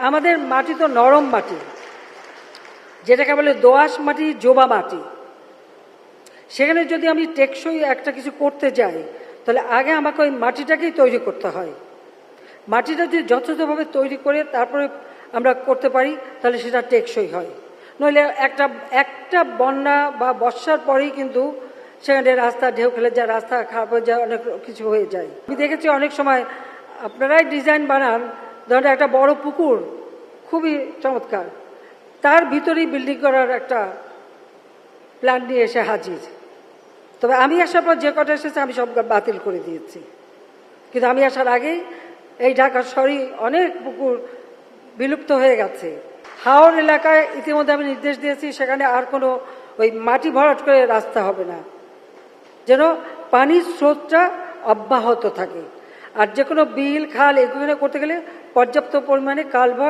আমাদের মাটি তো নরম মাটি, যেটাকে বলে দোআঁশ মাটি, জোবা মাটি। সেখানে যদি আমি টেকসই একটা কিছু করতে যাই, তাহলে আগে আমাকে ওই মাটিটাকেই তৈরি করতে হয়। মাটিটা যদি যথাযথভাবে তৈরি করে তারপরে আমরা করতে পারি, তাহলে সেটা টেকসই হয়। নইলে একটা বন্যা বা বর্ষার পরেই কিন্তু সেখানে রাস্তা ঢেউ খেলে যায়, রাস্তা খারাপ হয়ে যায়, অনেক কিছু হয়ে যায়। আমি দেখেছি অনেক সময় আপনারাই ডিজাইন বানান, ধরেন একটা বড় পুকুর, খুবই চমৎকার, তার ভিতরেই বিল্ডিং করার একটা প্ল্যান নিয়ে এসে হাজির। তবে আমি আসার পর যে কটা এসেছে আমি সব বাতিল করে দিয়েছি। কিন্তু আমি আসার আগেই এই ঢাকা শহরে অনেক পুকুর বিলুপ্ত হয়ে গেছে। হাওর এলাকায় ইতিমধ্যে আমি নির্দেশ দিয়েছি, সেখানে আর কোনো ওই মাটি ভরাট করে রাস্তা হবে না, যেন পানির স্রোতটা অব্যাহত থাকে। আর যে কোনো বিল, খাল এগুলো করতে গেলে পর্যাপ্ত পরিমাণে কালভার্ট